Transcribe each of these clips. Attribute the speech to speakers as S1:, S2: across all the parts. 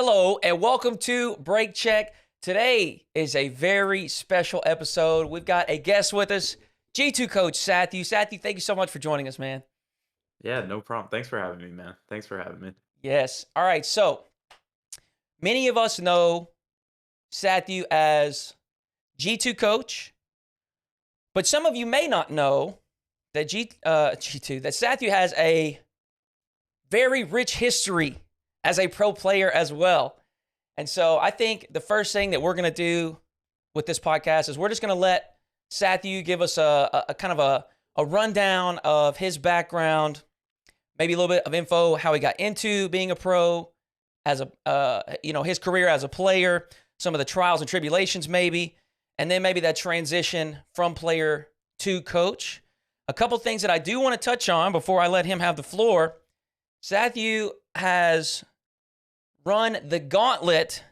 S1: Hello and welcome to Break Check. Today is a very special episode. We've got a guest with us, G2 Coach Satthew. Satthew, thank you so much for joining us, man.
S2: Yeah, no problem. Thanks for having me, man. Thanks for having me.
S1: Yes. All right. So many of us know Satthew as G2 Coach, but some of you may not know that G2 that Satthew has a very rich history as a pro player as well. And so I think the first thing that we're going to do with this podcast is we're just going to let Satthew give us a kind of a rundown of his background, maybe a little bit of info, how he got into being a pro, as his career as a player, some of the trials and tribulations maybe, and then maybe that transition from player to coach. A couple things that I do want to touch on before I let him have the floor. Satthew has run the gauntlet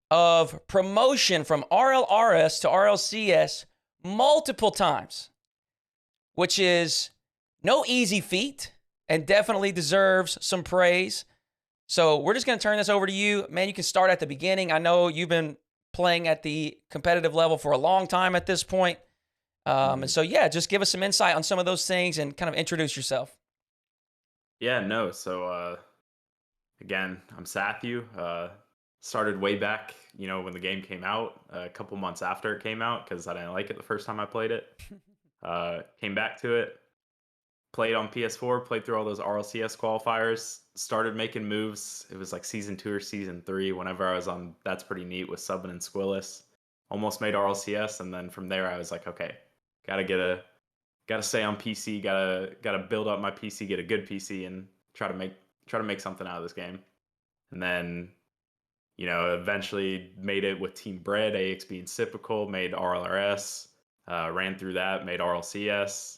S1: of promotion from RLRS to RLCS multiple times, which is no easy feat and definitely deserves some praise. So we're just going to turn this over to you. Man, you can start at the beginning. I know you've been playing at the competitive level for a long time at this point. And so, yeah, just give us some insight on some of those things and kind of introduce yourself.
S2: Yeah, no. Again, I'm Satthew. Started way back, when the game came out, a couple months after it came out because I didn't like it the first time I played it. Came back to it, played on PS4, played through all those RLCS qualifiers, started making moves. It was like season 2 or season 3. Whenever I was on That's Pretty Neat with Subbin and Squillis, almost made RLCS, and then from there I was like, okay, gotta stay on PC, gotta build up my PC, get a good PC, and try to make something out of this game. And then, eventually made it with Team Bread, AXB and Cypical, made RLRS, ran through that, made RLCS,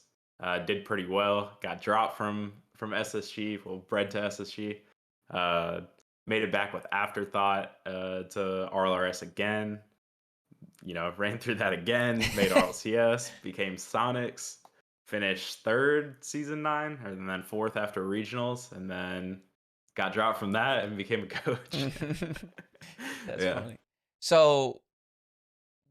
S2: did pretty well. Got dropped from SSG, well, Bread to SSG. Made it back with Afterthought to RLRS again. Ran through that again, made RLCS, became Sonics, finished 3rd season 9, and then 4th after regionals, and then got dropped from that and became a coach.
S1: That's funny. So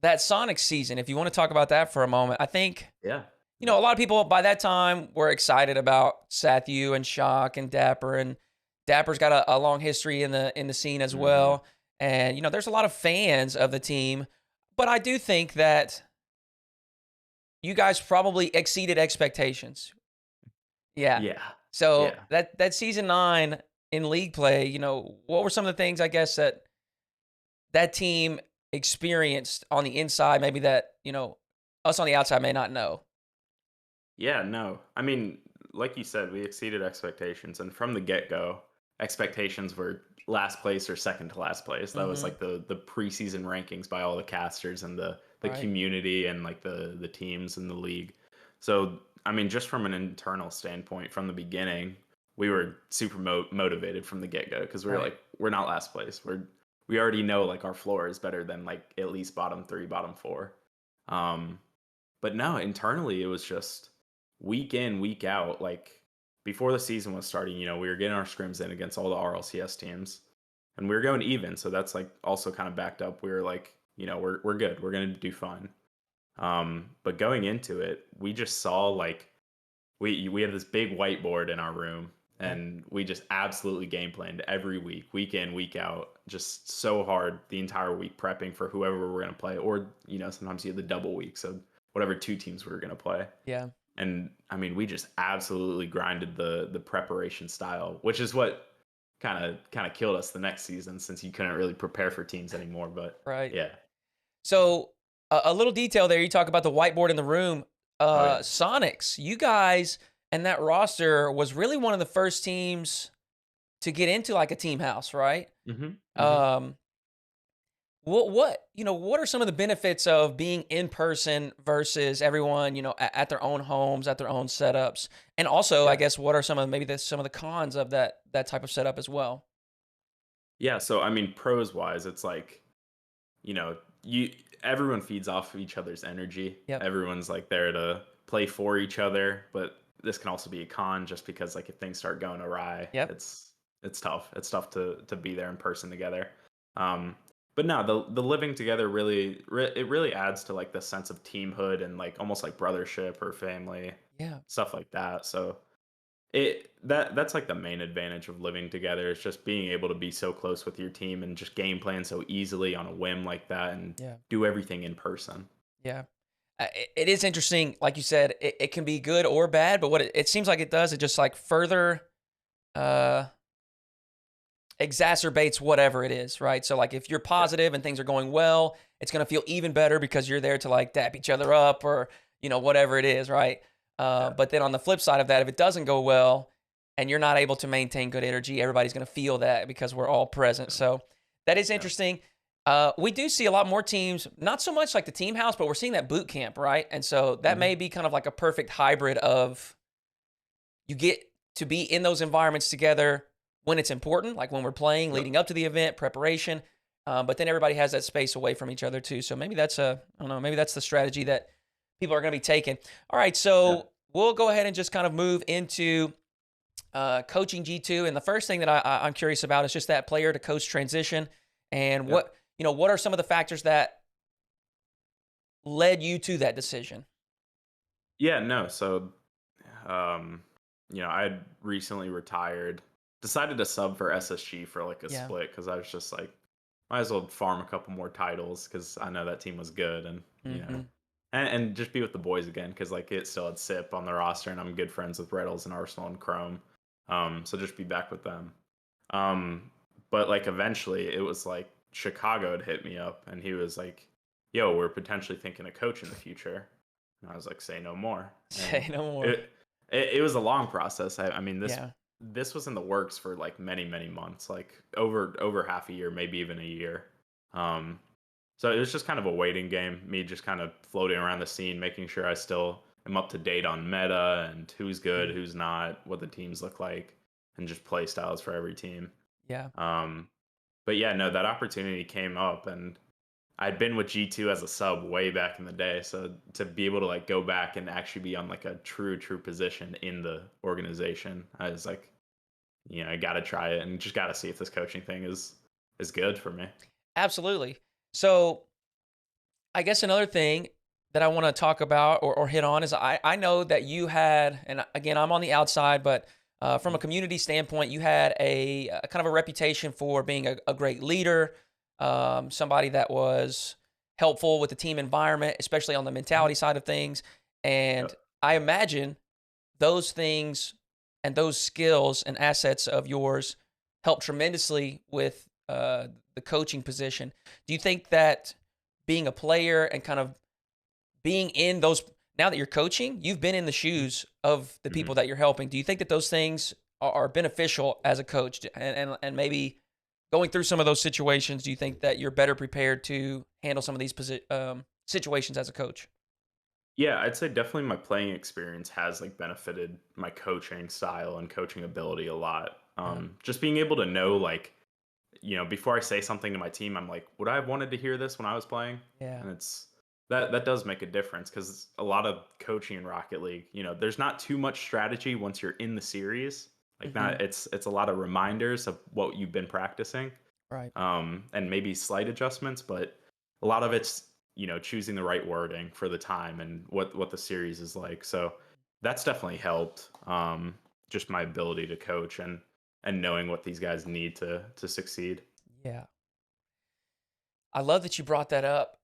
S1: that Sonic season, if you want to talk about that for a moment, I think,
S2: Yeah.
S1: a lot of people by that time were excited about Satthew and Shock and Dapper, and Dapper's got a long history in the scene as well. And, there's a lot of fans of the team, but I do think that you guys probably exceeded expectations. Yeah.
S2: Yeah.
S1: So
S2: Yeah.
S1: that season 9 in league play, what were some of the things I guess that team experienced on the inside, maybe that, us on the outside may not know?
S2: Yeah, no. I mean, like you said, we exceeded expectations, and from the get-go, expectations were last place or second to last place. That was like the preseason rankings by all the casters and the
S1: Right.
S2: community and like the teams in the league. So, I mean, just from an internal standpoint, from the beginning, we were super motivated from the get-go because we were
S1: Right.
S2: like, we're not last place. We already know like our floor is better than like at least bottom 3, bottom 4. But no, internally it was just week in, week out. Like before the season was starting, we were getting our scrims in against all the RLCS teams, and we were going even. So that's like also kind of backed up. We were like, we're good. We're gonna do fine. But going into it, we just saw like we had this big whiteboard in our room, and we just absolutely game planned every week in, week out, just so hard the entire week prepping for whoever we were gonna play, or sometimes you had the double week, so whatever 2 teams we were gonna play.
S1: Yeah.
S2: And I mean, we just absolutely grinded the preparation style, which is what kind of killed us the next season since you couldn't really prepare for teams anymore. But
S1: Right.
S2: yeah.
S1: So a little detail there. You talk about the whiteboard in the room.
S2: Oh yeah.
S1: Sonics, you guys and that roster was really one of the first teams to get into like a team house, right?
S2: Mm-hmm.
S1: Um, what are some of the benefits of being in person versus everyone, at their own homes, at their own setups? And also, I
S2: Yeah.
S1: guess, what are some of some of the cons of that type of setup as well?
S2: Yeah. So I mean, pros wise, it's like, you know, you everyone feeds off of each other's energy.
S1: Yep.
S2: Everyone's like there to play for each other, but this can also be a con just because like if things start going awry,
S1: Yep.
S2: it's it's tough. It's tough to be there in person together. But no, the living together it really adds to like the sense of teamhood and like almost like brothership or family,
S1: Yeah.
S2: stuff like that. So that's like the main advantage of living together is just being able to be so close with your team and just game plan so easily on a whim like that and
S1: Yeah.
S2: do everything in person.
S1: Yeah. It is interesting. Like you said, it can be good or bad, but what it seems like it does, it just like further uh, exacerbates whatever it is, right? So like if you're positive and things are going well, it's going to feel even better because you're there to like dap each other up or, whatever it is, right?
S2: Yeah.
S1: But then on the flip side of that, if it doesn't go well and you're not able to maintain good energy, everybody's going to feel that because we're all present. So that is
S2: Yeah.
S1: interesting. We do see a lot more teams, not so much like the team house, but we're seeing that boot camp, right? And so that may be kind of like a perfect hybrid of you get to be in those environments together when it's important, like when we're playing, leading up to the event, preparation. But then everybody has that space away from each other too. So maybe that's I don't know, maybe that's the strategy that people are going to be taking. All right, so we'll go ahead and just kind of move into coaching G2. And the first thing that I'm curious about is just that player to coach transition and what are some of the factors that led you to that decision?
S2: Yeah, no. So, I had recently retired, decided to sub for SSG for like a
S1: Yeah.
S2: split because I was just like, might as well farm a couple more titles because I know that team was good and, and just be with the boys again because like it still had SIP on the roster and I'm good friends with Reddles and Arsenal and Chrome. So just be back with them. But like eventually it was like Chicago had hit me up and he was like, yo, we're potentially thinking of coach in the future. And I was like, say no more.
S1: Say
S2: And
S1: no more.
S2: it was a long process. I mean,
S1: Yeah.
S2: this was in the works for like many months, like over half a year, maybe even a year. So it was just kind of a waiting game. Me just kind of floating around the scene, making sure I still am up to date on meta and who's good, who's not, what the teams look like, and just play styles for every team.
S1: Yeah.
S2: But yeah, no, that opportunity came up and I'd been with G2 as a sub way back in the day. So to be able to like go back and actually be on like a true position in the organization, I was like, I got to try it and just got to see if this coaching thing is good for me.
S1: Absolutely. So I guess another thing that I want to talk about or hit on is I know that you had, and again, I'm on the outside, but from a community standpoint, you had a kind of a reputation for being a great leader, somebody that was helpful with the team environment, especially on the mentality side of things. And
S2: Yep.
S1: I imagine those things and those skills and assets of yours help tremendously with the coaching position. Do you think that being a player and kind of being in those, now that you're coaching, you've been in the shoes of the people that you're helping. Do you think that those things are beneficial as a coach? And maybe going through some of those situations, do you think that you're better prepared to handle some of these situations as a coach?
S2: Yeah, I'd say definitely my playing experience has like benefited my coaching style and coaching ability a lot.
S1: Yeah.
S2: Just being able to know like, before I say something to my team, I'm like, would I have wanted to hear this when I was playing?
S1: Yeah.
S2: And it's that does make a difference because a lot of coaching in Rocket League, there's not too much strategy once you're in the series. Like not it's a lot of reminders of what you've been practicing.
S1: Right.
S2: And maybe slight adjustments, but a lot of it's, choosing the right wording for the time and what the series is like. So that's definitely helped. Just my ability to coach and knowing what these guys need to succeed.
S1: Yeah. I love that you brought that up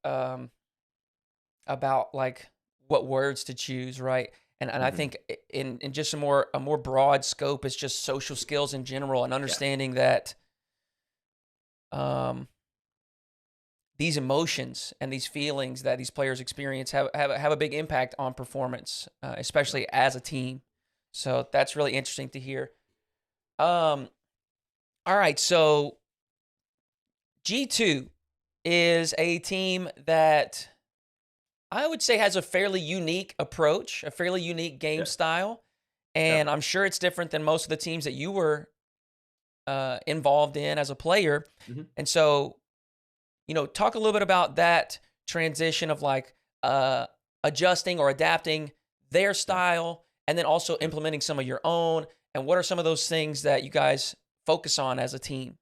S1: about like what words to choose, right? And I
S2: Hmm.
S1: think in just a more broad scope is just social skills in general and
S2: Yeah.
S1: understanding that um, these emotions and these feelings that these players experience have a big impact on performance,
S2: Yeah.
S1: especially as a team. So that's really interesting to hear. Um, all right, so G2 is a team that I would say has a fairly unique approach, a fairly unique game
S2: Yeah.
S1: style,
S2: Yeah.
S1: and I'm sure it's different than most of the teams that you were involved in as a player.
S2: Hmm.
S1: And so, talk a little bit about that transition of like adjusting or adapting their
S2: Yeah.
S1: style, and then also
S2: Yeah.
S1: implementing some of your own. And what are some of those things that you guys focus on as a team?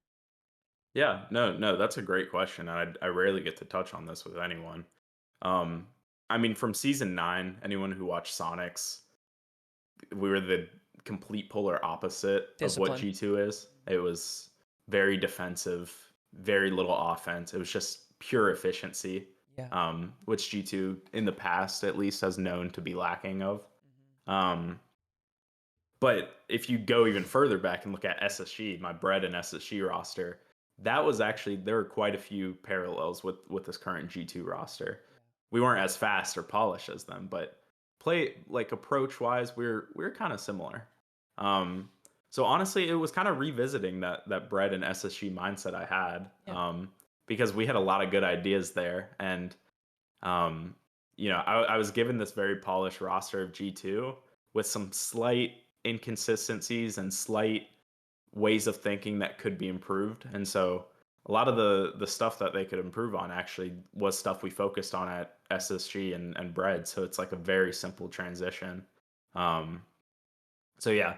S2: Yeah, no, that's a great question. I rarely get to touch on this with anyone. Um, I mean, from season 9, anyone who watched Sonics, we were the complete polar opposite of what
S1: Discipline.
S2: G2 is. It was very defensive, very little offense. It was just pure efficiency,
S1: Yeah.
S2: which G2 in the past at least has known to be lacking of.
S1: Mhm.
S2: Um, but if you go even further back and look at SSG, my bread and SSG roster, that was actually there were quite a few parallels with this current G2 roster. We weren't as fast or polished as them, but play like approach wise, we're kind of similar. Um, so honestly, it was kind of revisiting that bread and SSG mindset I had,
S1: Yeah.
S2: because we had a lot of good ideas there, and um, I was given this very polished roster of G2 with some slight inconsistencies and slight ways of thinking that could be improved. And so a lot of the stuff that they could improve on actually was stuff we focused on at SSG and Bread. So it's like a very simple transition. Um, so yeah,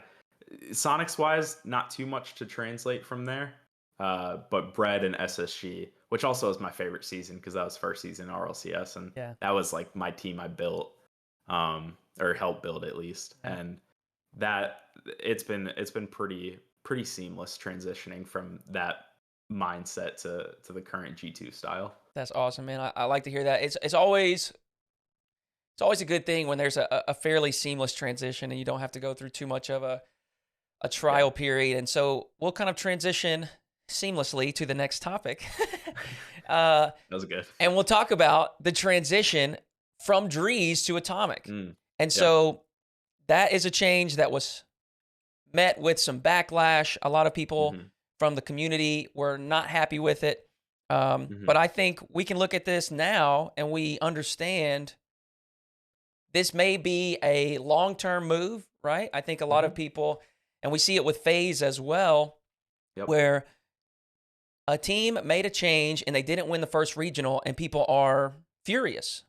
S2: Sonics wise, not too much to translate from there. But Bread and SSG, which also is my favorite season because that was first season RLCS, and
S1: Yeah.
S2: that was like my team I built, or helped build at least,
S1: Yeah.
S2: and that it's been pretty seamless transitioning from that mindset to the current G2 style.
S1: That's awesome, man. I like to hear that. It's always a good thing when there's a fairly seamless transition and you don't have to go through too much of a
S2: Yeah,
S1: trial period. And so we'll kind of transition seamlessly to the next topic. uh,
S2: that was good.
S1: and we'll talk about the transition from Drees to Atomic.
S2: Mm,
S1: And
S2: yeah.
S1: so that is a change that was met with some backlash. A lot of people
S2: Hmm.
S1: from the community were not happy with it.
S2: Hmm.
S1: But I think we can look at this now and we understand this may be a long-term move, right? I think a lot of
S2: Hmm.
S1: people, and we see it with FaZe as well,
S2: Yep.
S1: where a team made a change and they didn't win the first regional and people are furious.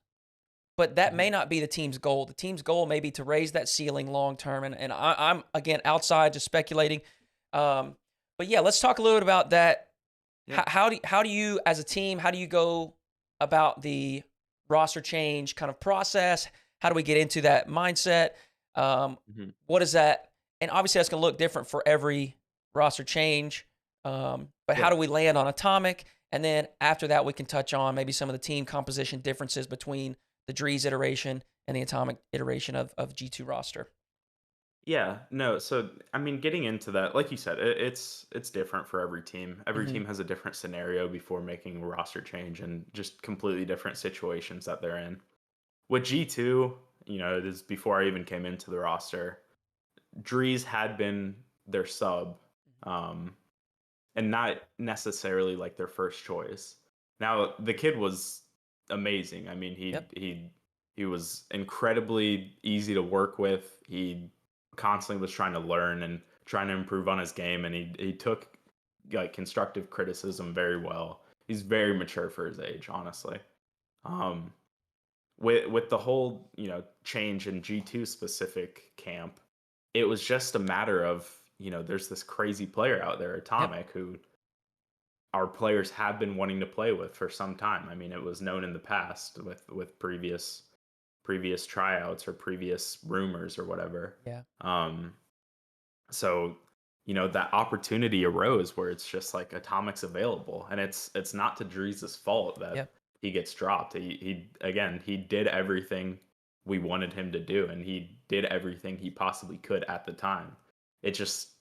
S1: But that
S2: Hmm.
S1: may not be the team's goal. The team's goal may be to raise that ceiling long term. And I'm, again, outside just speculating. But yeah, let's talk a little bit about that.
S2: Yeah.
S1: How do you, as a team, how do you go about the roster change kind of process? How do we get into that mindset?
S2: Hmm.
S1: What is that? And obviously, that's going to look different for every roster change. But how
S2: Yeah.
S1: do we land on Atomic? And then after that, we can touch on maybe some of the team composition differences between the Drees iteration and the Atomic iteration of G2 roster.
S2: Yeah, no. So, I mean, getting into that, like you said, it's different for every team. Every
S1: Hmm.
S2: team has a different scenario before making a roster change, and just completely different situations that they're in. With G2, it is before I even came into the roster. Drees had been their sub, um, and not necessarily like their first choice. Now, the kid was amazing. I mean, he
S1: Yep.
S2: he he was incredibly easy to work with. He constantly was trying to learn and trying to improve on his game, and he took like constructive criticism very well. He's very mature for his age, honestly. Um, with the whole change in G2 specific camp, it was just a matter of there's this crazy player out there,
S1: Yep.
S2: Atomic, who our players have been wanting to play with for some time. I mean, it was known in the past with previous tryouts or previous rumors or whatever.
S1: Yeah.
S2: So that opportunity arose where it's just like Atomic's available, and it's not to Drees' fault that
S1: Yep.
S2: he gets dropped. He did everything we wanted him to do, and he did everything he possibly could at the time. It just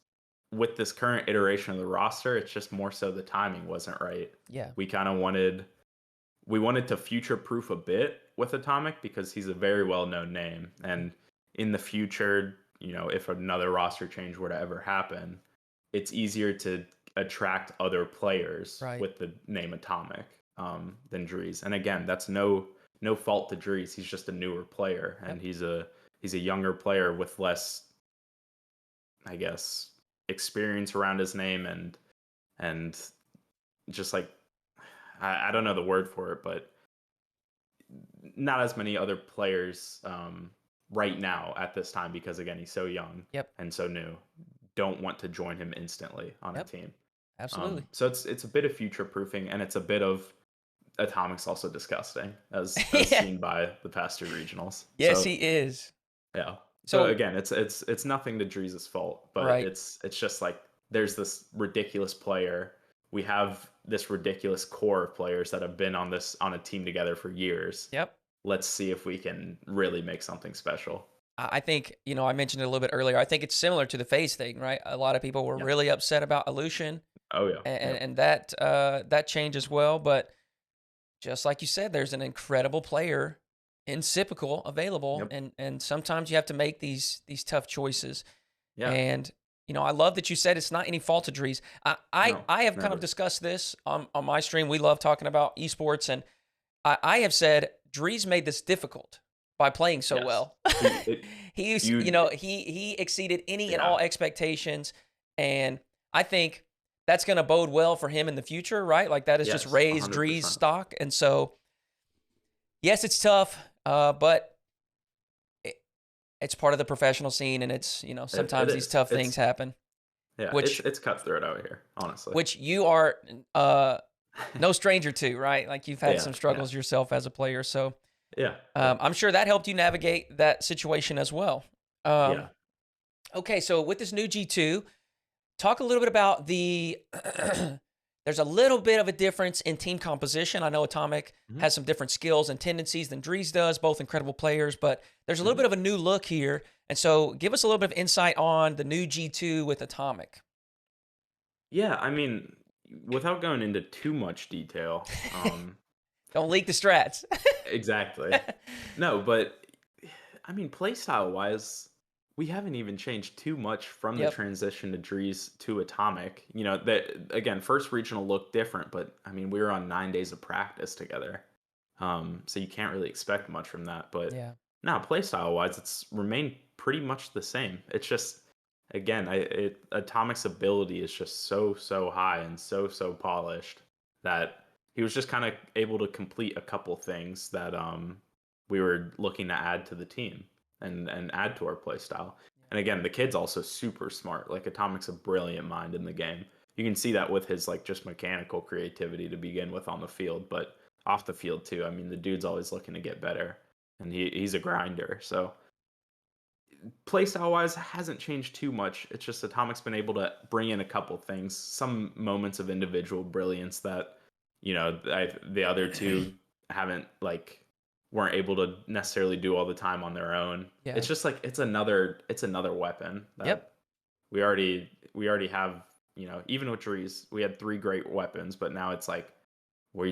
S2: with this current iteration of the roster, it's just more so the timing wasn't right.
S1: Yeah.
S2: We kind of wanted to future proof a bit with Atomic because he's a very well known name. And in the future, if another roster change were to ever happen, it's easier to attract other players
S1: Right.
S2: with the name Atomic, than Drees. And again, that's no fault to Drees. He's just a newer player,
S1: Yep.
S2: and he's a younger player with less, I guess, experience around his name, and just like I don't know the word for it, but not as many other players right now at this time because again he's so young
S1: Yep.
S2: and so new. don't want to join him instantly on a
S1: Yep.
S2: team.
S1: Absolutely.
S2: So it's a bit of future proofing, and it's a bit of Atomic's also disgusting as
S1: Yeah.
S2: seen by the past 2 regionals.
S1: Yes,
S2: So
S1: he is.
S2: yeah. So
S1: So,
S2: again, it's nothing to Drees' fault, but
S1: right.
S2: it's just like there's this ridiculous player. We have this ridiculous core of players that have been on a team together for years.
S1: Yep.
S2: Let's see if we can really make something special.
S1: I think, I mentioned it a little bit earlier. I think it's similar to the phase thing, right? A lot of people were
S2: Yeah.
S1: really upset about Illusion
S2: Oh yeah.
S1: and,
S2: Yep.
S1: and that change as well. But just like you said, there's an incredible player in Sypical available,
S2: Yep.
S1: and sometimes you have to make these tough choices.
S2: Yeah.
S1: And I love that you said it's not any fault of Drees.
S2: No.
S1: I have kind of
S2: Never.
S1: discussed this on my stream. We love talking about esports, and I have said Drees made this difficult by playing so
S2: Yes.
S1: well.
S2: It,
S1: He's,
S2: you.
S1: he exceeded any and
S2: Yeah.
S1: all expectations, and I think that's going to bode well for him in the future, right? Like that has just
S2: Yes.
S1: raised Drees'
S2: 100%.
S1: stock, and so yes, it's tough, but it's part of the professional scene, and it's sometimes
S2: It
S1: these
S2: is.
S1: tough things happen.
S2: Yeah.
S1: Which
S2: It's cutthroat out here, honestly.
S1: which you are no stranger to, right? Like you've had
S2: Yeah.
S1: some
S2: Yeah.
S1: struggles yourself as a player, so
S2: Yeah. Yeah.
S1: I'm sure that helped you navigate that situation as well. Um,
S2: Yeah.
S1: okay, so with this new G2, talk a little bit about the. There's a little bit of a difference in team composition. I know Atomic
S2: Mhm.
S1: has some different skills and tendencies than Drees does, both incredible players, but there's a little
S2: Mhm.
S1: bit of a new look here. And so give us a little bit of insight on the new G2 with Atomic.
S2: Yeah, I mean, without going into too much detail,
S1: Don't leak the strats.
S2: exactly. No, but I mean, playstyle wise, we haven't even changed too much from the
S1: Yep.
S2: transition to Drees to Atomic. That again, first regional looked different, but I mean, we were on 9 days of practice together, so you can't really expect much from that. But
S1: Yeah.
S2: now, playstyle wise, it's remained pretty much the same. It's just again, Atomic's ability is just so high and so polished that he was just kind of able to complete a couple things that we were looking to add to the team and add to our play style. And again, the kid's also super smart. Like Atomic's a brilliant mind in the game. You can see that with his like just mechanical creativity to begin with on the field, but off the field too. I mean, the dude's always looking to get better, and he's a grinder. So playstyle wise hasn't changed too much. It's just Atomic's been able to bring in a couple things, some moments of individual brilliance that the other two haven't weren't able to necessarily do all the time on their own.
S1: Yeah.
S2: It's just like it's another weapon that
S1: Yep.
S2: we already have. Even with Drees, we had 3 great weapons, but now it's like we're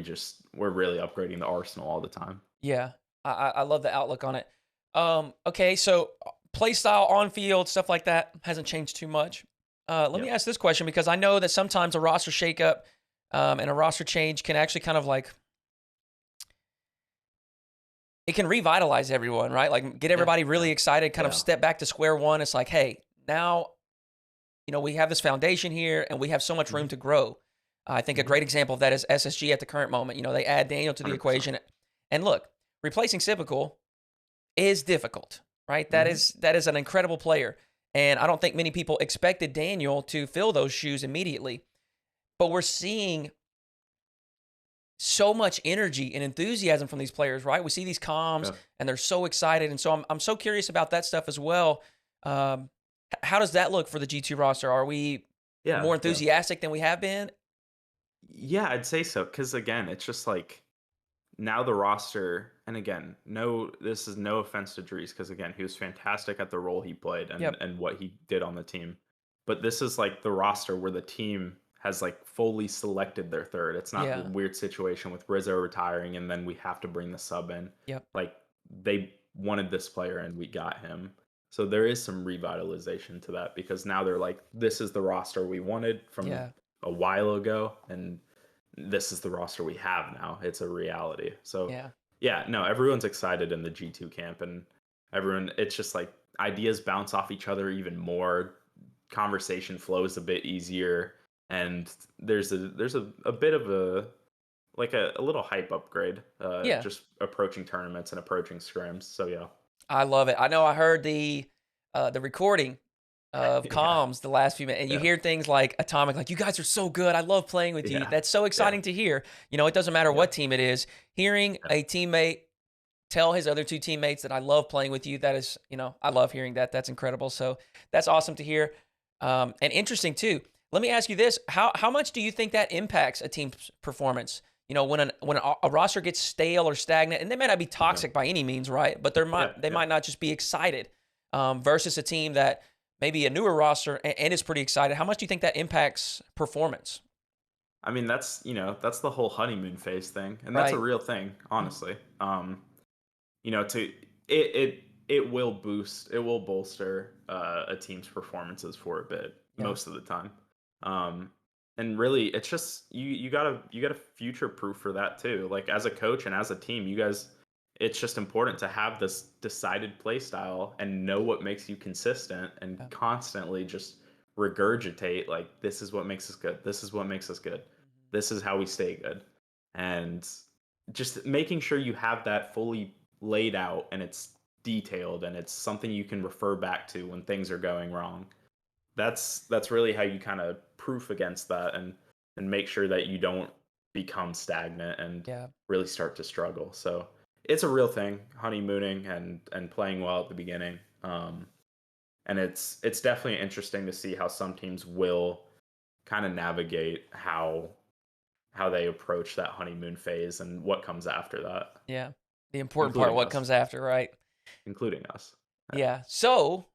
S2: really upgrading the arsenal all the time.
S1: Yeah. I love the outlook on it. Okay, so play style on field, stuff like that hasn't changed too much. Let me
S2: Yeah.
S1: ask this question because I know that sometimes a roster shakeup and a roster change can actually kind of like it can revitalize everyone, right? Like get everybody really excited, kind of
S2: Yeah.
S1: step back to square one. It's like, hey, now we have this foundation here and we have so much room
S2: Mhm.
S1: to grow. I think a
S2: Mhm.
S1: great example of that is SSG at the current moment. They add Daniel to the
S2: 100%.
S1: equation. And look, replacing Sypical is difficult, right? That
S2: Mhm.
S1: is an incredible player. And I don't think many people expected Daniel to fill those shoes immediately. But we're seeing so much energy and enthusiasm from these players, right? We see these comms
S2: Yeah.
S1: and they're so excited. And so I'm so curious about that stuff as well. How does that look for the G2 roster? Are we
S2: Yeah.
S1: more
S2: Yeah.
S1: enthusiastic than we have been?
S2: Yeah, I'd say so. Because again, it's just like now the roster, and again, no, this is no offense to Drees, because again, he was fantastic at the role he played and
S1: Yep.
S2: and what he did on the team. But this is like the roster where the team has like fully selected their third. It's not
S1: Yeah.
S2: the weird situation with Rizzo retiring and then we have to bring the sub in.
S1: Yep.
S2: Like they wanted this player and we got him. So there is some revitalization to that because now they're like, this is the roster we wanted from
S1: Yeah.
S2: a while ago, and this is the roster we have now. It's a reality. So
S1: Yeah.
S2: yeah, no, everyone's excited in the G2 camp, and everyone, it's just like ideas bounce off each other even more. Conversation flows a bit easier, and there's a bit of a little hype upgrade,
S1: Yeah.
S2: just approaching tournaments and approaching scrims. So yeah.
S1: I love it. I know I heard the recording of
S2: Yeah.
S1: comms the last few minutes, and you
S2: Yeah.
S1: hear things like Atomic, like, you guys are so good. I love playing with you.
S2: Yeah.
S1: That's so
S2: Yeah.
S1: exciting to hear. You know, it doesn't matter
S2: Yeah.
S1: what team it is. Hearing
S2: Yeah.
S1: a teammate tell his other two teammates that I love playing with you, that is, you know, I love hearing that. That's incredible. So that's awesome to hear. And interesting too. Let me ask you this: how much do you think that impacts a team's performance? You know, when a roster gets stale or stagnant, and they may not be
S2: Yeah.
S1: toxic by any means, right? But
S2: Yeah.
S1: they
S2: Yeah.
S1: might not just be excited. Versus a team that maybe a newer roster and is pretty excited. How much do you think that impacts performance?
S2: I mean, that's the whole honeymoon phase thing, and that's a
S1: Right.
S2: real thing, honestly. It will bolster a team's performances for a bit
S1: Yeah.
S2: most of the time. Um, and really, it's just you gotta future proof for that too. Like as a coach and as a team, you guys, it's just important to have this decided play style and know what makes you consistent and
S1: Yeah.
S2: constantly just regurgitate like this is what makes us good. This is what makes us good. This is how we stay good. And just making sure you have that fully laid out and it's detailed and it's something you can refer back to when things are going wrong. That's really how you kind of proof against that and make sure that you don't become stagnant and
S1: Yeah.
S2: really start to struggle. So it's a real thing, honeymooning and playing well at the beginning. And it's definitely interesting to see how some teams will kind of navigate how they approach that honeymoon phase and what comes after that,
S1: Yeah. The important part,
S2: including
S1: what
S2: us,
S1: comes after, right?
S2: including us. Yeah.
S1: Yeah. So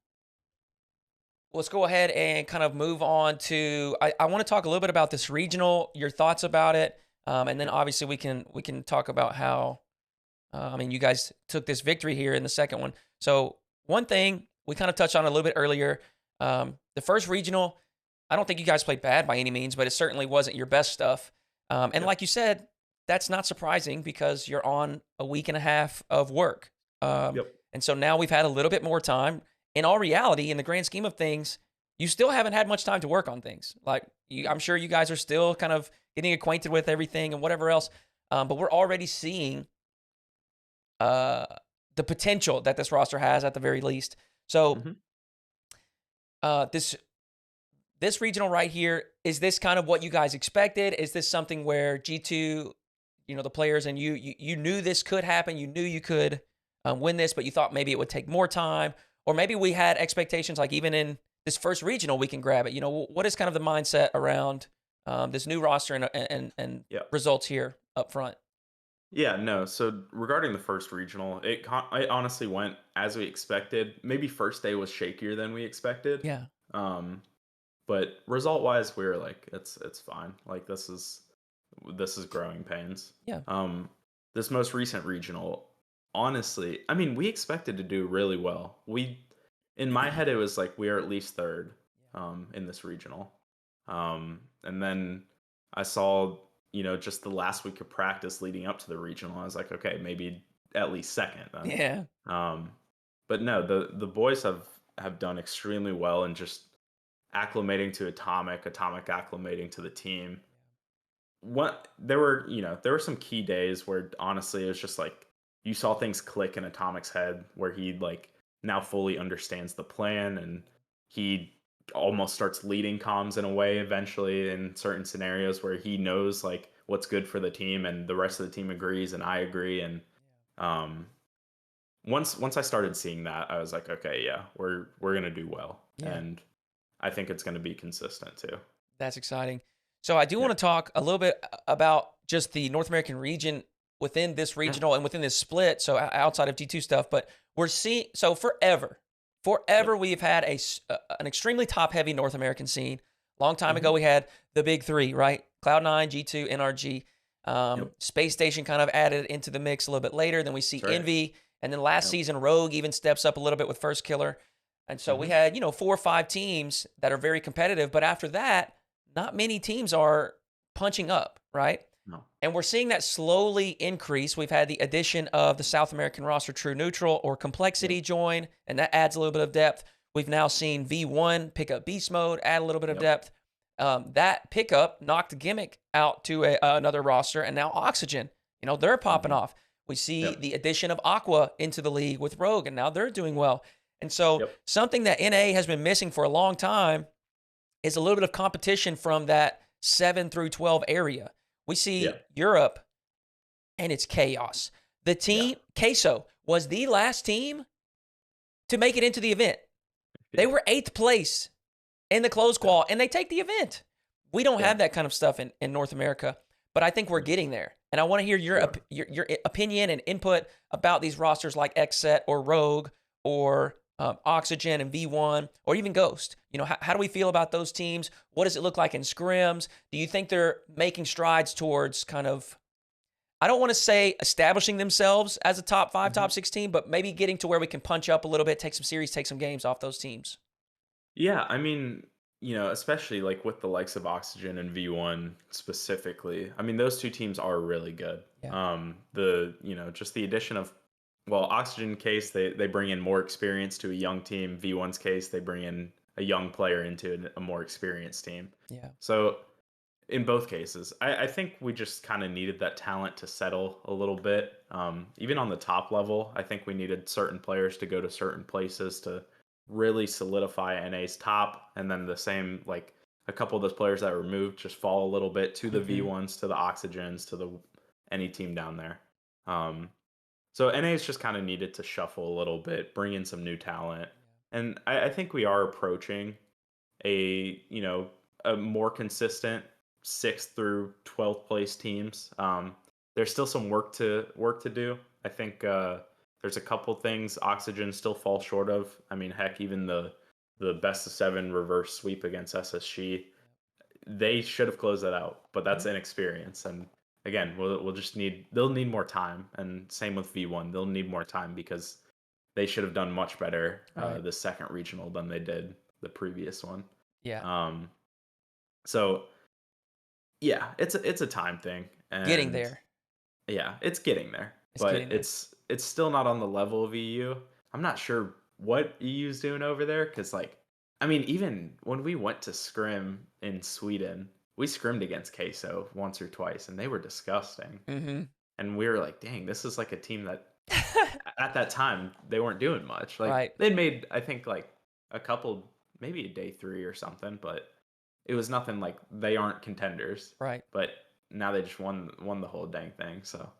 S1: let's go ahead and kind of move on to. I want to talk a little bit about this regional. Your thoughts about it, and then
S2: Yeah.
S1: obviously we can talk about how. I mean, you guys took this victory here in the second one. So one thing we kind of touched on a little bit earlier. The first regional, I don't think you guys played bad by any means, but it certainly wasn't your best stuff. And
S2: Yep.
S1: like you said, that's not surprising because you're on a week and a half of work.
S2: Yep.
S1: And so now we've had a little bit more time. In all reality, in the grand scheme of things, you still haven't had much time to work on things. Like I'm sure you guys are still kind of getting acquainted with everything and whatever else. But we're already seeing uh, the potential that this roster has at the very least. So
S2: Hmm.
S1: this regional right here, is this kind of what you guys expected? Is this something where G2, you know, the players and you knew this could happen, you knew you could win this, but you thought maybe it would take more time, or maybe we had expectations like even in this first regional we can grab it. You know, what is kind of the mindset around this new roster and
S2: Yeah.
S1: results here up front?
S2: Yeah, no. So regarding the first regional, it honestly went as we expected. Maybe first day was shakier than we expected.
S1: Yeah,
S2: Um, but result wise, we were like, it's fine. Like this is growing pains.
S1: yeah,
S2: This most recent regional, honestly, I mean, we expected to do really well. In my head, it was like we are at least third, in this regional. And then I saw, just the last week of practice leading up to the regional. I was like, okay, maybe at least second then.
S1: yeah,
S2: Um, but no, the boys have done extremely well in just acclimating to Atomic acclimating to the team. There were some key days where honestly it was just like you saw things click in Atomic's head where he like now fully understands the plan and he almost starts leading comms in a way eventually in certain scenarios where he knows like what's good for the team and the rest of the team agrees and I agree. And um once I started seeing that, I was like, okay, yeah, we're gonna do well.
S1: yeah.
S2: And I think it's gonna be consistent too.
S1: That's exciting. So I do
S2: Yeah.
S1: want to talk a little bit about just the North American region within this
S2: Yeah.
S1: regional and within this split. So outside of G2 stuff, but we're seeing so
S2: Yep.
S1: forever we've had an extremely top heavy North American scene. Long time
S2: Hmm.
S1: ago we had the big three, right? Cloud9, G2, NRG.
S2: Yep.
S1: Space Station kind of added into the mix a little bit later. Then we see
S2: That's right.
S1: Envy, and then last
S2: Yep.
S1: season Rogue even steps up a little bit with First Killer. And so we
S2: Hmm.
S1: had, 4 or 5 teams that are very competitive, but after that, not many teams are punching up, right?
S2: No.
S1: And we're seeing that slowly increase. We've had the addition of the South American roster True Neutral or
S2: Yep.
S1: Complexity join, and that adds a little bit of depth. We've now seen V1 pick up Beast Mode, add a little bit of
S2: Yep.
S1: depth. That pickup knocked Gimmick out to another roster, and now Oxygen, they're popping
S2: Hmm.
S1: off. We see
S2: Yep.
S1: the addition of Aqua into the league with Rogue, and now they're doing well. And so
S2: Yep.
S1: something that NA has been missing for a long time is a little bit of competition from that 7 through 12 area. We
S2: Yeah.
S1: see Europe, and it's chaos. The
S2: Yeah.
S1: team, Queso, was the last team to make it into the event. They were 8th place in the close qual, and they take the event. We don't have that kind of stuff in North America, but I think we're getting there. And I want to hear your opinion and input about these rosters like XSET or Rogue or Oxygen and V1 or even Ghost. You know, how do we feel about those teams? What does it look like in scrims? Do you think they're making strides towards kind of, I don't want to say establishing themselves as a top 5, top 6 team, but maybe getting to where we can punch up a little bit, take some series, take some games off those teams?
S2: Yeah, I mean, especially like with the likes of Oxygen and V1 specifically. I mean, those two teams are really good.
S1: Yeah.
S2: Just the addition of, well, Oxygen case, they bring in more experience to a young team. V1's case, they bring in a young player into a more experienced team.
S1: Yeah.
S2: So in both cases, I think we just kind of needed that talent to settle a little bit. Even on the top level, I think we needed certain players to go to certain places to really solidify NA's top, and then the same, like a couple of those players that were moved just fall a little bit to the V1s, to the Oxygens, to the any team down there. So NA's just kind of needed to shuffle a little bit, bring in some new talent, and I think we are approaching a more consistent 6th through 12th place teams. There's still some work to do. I think there's a couple things Oxygen still falls short of. I mean, heck, even the best of 7 reverse sweep against SSG, they should have closed that out, but that's inexperience. And again, they'll need more time. And same with V1, they'll need more time because they should have done much better the second regional than they did the previous one.
S1: Yeah.
S2: So yeah, it's a time thing. And
S1: Getting there.
S2: yeah, it's getting there,
S1: It's
S2: but
S1: getting there.
S2: it's still not on the level of EU. I'm not sure what EU's doing over there because, like, I mean, even when we went to scrim in Sweden, we scrimmed against Queso once or twice, and they were disgusting.
S1: Mm-hmm.
S2: And we were like, dang, this is like a team that at that time they weren't doing much. Like
S1: Right.
S2: they'd made, I think, like a couple, maybe a day 3 or something, but it was nothing like they aren't contenders.
S1: Right.
S2: But now they just won the whole dang thing. So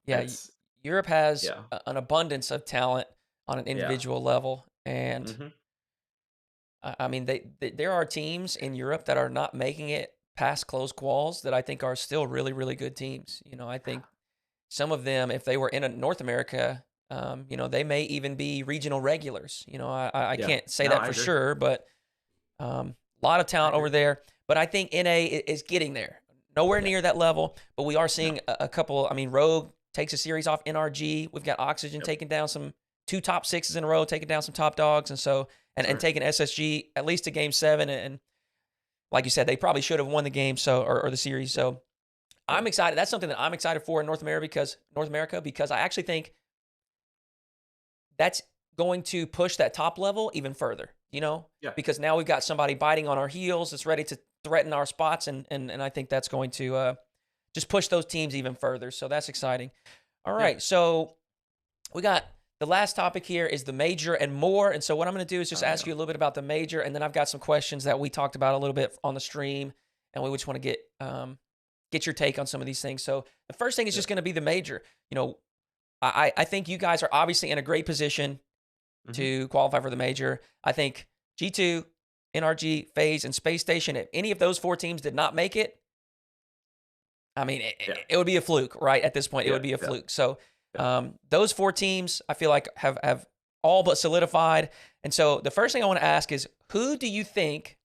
S1: Yeah.
S2: it's
S1: Europe has
S2: yeah.
S1: an abundance of talent on an
S2: Yeah.
S1: individual level. And
S2: Mm-hmm.
S1: I mean, there are teams in Europe that are not making it past close quals that I think are still really, really good teams. You know, I think some of them, if they were in North America, they may even be regional regulars. You know, I
S2: Yeah.
S1: can't say
S2: No,
S1: that
S2: I
S1: for
S2: agree.
S1: sure, but a lot of
S2: I
S1: talent over
S2: agree.
S1: there. But I think NA is getting there. Nowhere
S2: Yeah.
S1: near that level, but we are seeing
S2: No.
S1: a couple. I mean, Rogue takes a series off NRG. We've got Oxygen
S2: Yep.
S1: taking down some 2 top 6s in a row, taking down some top dogs, and so and
S2: Sure.
S1: taking SSG at least to game 7. And like you said, they probably should have won the game or the series. So
S2: Yeah.
S1: I'm excited. That's something that I'm excited for in North America because I actually think that's going to push that top level even further. You know,
S2: Yeah.
S1: because now we've got somebody biting on our heels that's ready to threaten our spots, and I think that's going to just push those teams even further. So that's exciting. All
S2: Yeah.
S1: right, so we got the last topic here is the major and more. And so what I'm going to do is just ask you a little bit about the major, and then I've got some questions that we talked about a little bit on the stream, and we just want to get your take on some of these things. So the first thing is just going to be the major. You know, I think you guys are obviously in a great position to qualify for the major. I think G2, NRG, FaZe, and Space Station, if any of those 4 teams did not make it, I mean, it would be a fluke, right? At this point, it would be a fluke. So those 4 teams, I feel like, have all but solidified. And so the first thing I want to ask is, who do you think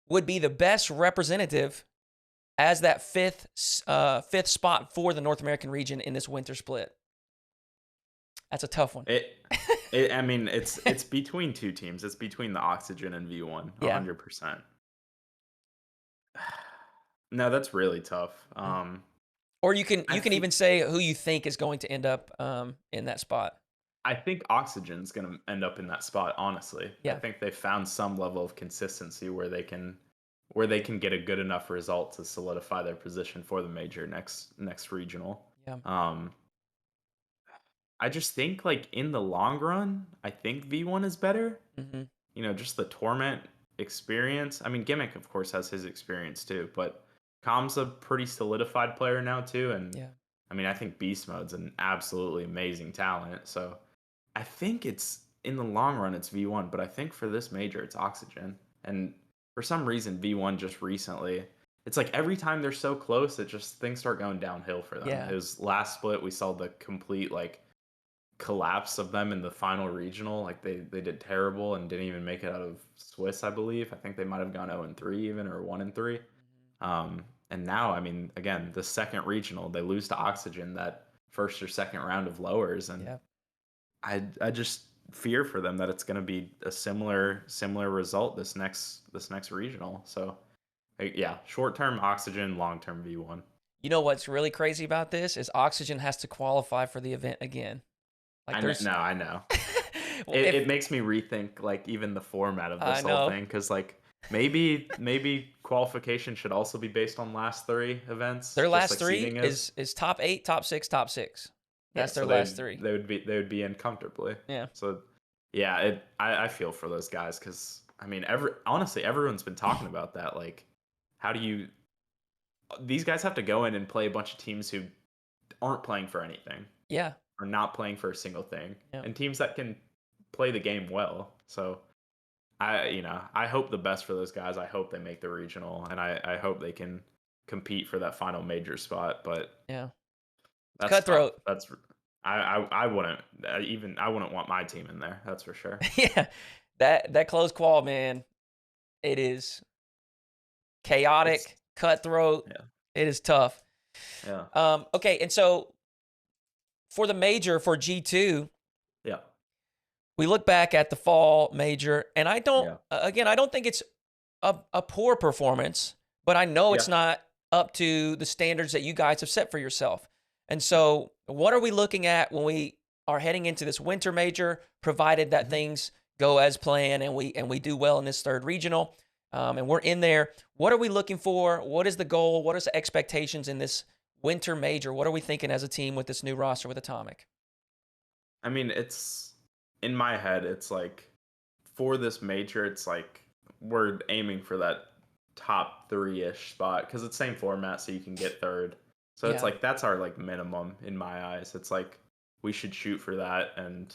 S1: would be the best representative as that fifth spot for the North American region in this winter split? That's a tough one.
S2: I mean, it's between 2 teams. It's between the Oxygen and V1,
S1: Yeah.
S2: 100%. No, that's really tough.
S1: Or you can
S2: I think
S1: even say who you think is going to end up in that spot.
S2: I think Oxygen's going to end up in that spot, honestly.
S1: Yeah.
S2: I think they found some level of consistency where they can get a good enough result to solidify their position for the major next regional.
S1: Yeah.
S2: I just think like in the long run, I think V1 is better.
S1: Hmm.
S2: Just the Torment experience. I mean, Gimmick, of course, has his experience too, but Com's a pretty solidified player now too. And
S1: Yeah.
S2: I mean, I think Beast Mode's an absolutely amazing talent. So I think it's in the long run, it's V1, but I think for this major, it's Oxygen. And for some reason, V1 just recently, it's like every time they're so close, it just things start going downhill for them.
S1: Yeah.
S2: It was last split, we saw the complete like collapse of them in the final regional. Like they did terrible and didn't even make it out of Swiss, I believe. I think they might have gone 0-3 even, or 1-3. And now, I mean, again, the second regional, they lose to Oxygen that first or second round of lowers, and
S1: Yeah.
S2: I just fear for them that it's going to be a similar result this next regional. So yeah, short term Oxygen, long term V1.
S1: You know what's really crazy about this is Oxygen has to qualify for the event again. Like there's
S2: I know.
S1: well,
S2: It makes me rethink like even the format of
S1: I
S2: this whole
S1: know
S2: thing, because like maybe qualification should also be based on last three events,
S1: their
S2: just
S1: last
S2: like
S1: three
S2: seeding is.
S1: is top 8, top 6, top 6.
S2: Yeah,
S1: That's their
S2: so
S1: last three.
S2: they would be in comfortably.
S1: Yeah.
S2: So yeah, I feel for those guys, because I mean honestly everyone's been talking about that. Like, how do you these guys have to go in and play a bunch of teams who aren't playing for anything,
S1: Yeah.
S2: or not playing for a single thing,
S1: Yeah.
S2: and teams that can play the game well. So I hope the best for those guys. I hope they make the regional, and I hope they can compete for that final major spot. But
S1: Yeah. It's
S2: that's tough.
S1: cutthroat.
S2: I wouldn't I wouldn't want my team in there. That's for sure.
S1: Yeah. That close qual, man, it is
S2: It's
S1: chaotic, cutthroat.
S2: yeah
S1: It is tough.
S2: yeah
S1: Okay, and so for the major for G2,
S2: yeah
S1: we look back at the fall major, and I don't,
S2: yeah
S1: again, I don't think it's a poor performance, but I know
S2: yeah.
S1: it's not up to the standards that you guys have set for yourself. And so, what are we looking at when we are heading into this winter major, provided that
S2: Mhm.
S1: things go as planned and we do well in this third regional, and we're in there? What are we looking for? What is the goal? What is the expectations in this winter major? What are we thinking as a team with this new roster with Atomic?
S2: I mean, it's in my head. It's like for this major, it's like we're aiming for that top three-ish spot, because it's same format, so you can get third. So it's
S1: Yeah,
S2: like that's our like minimum in my eyes. It's like we should shoot for that, and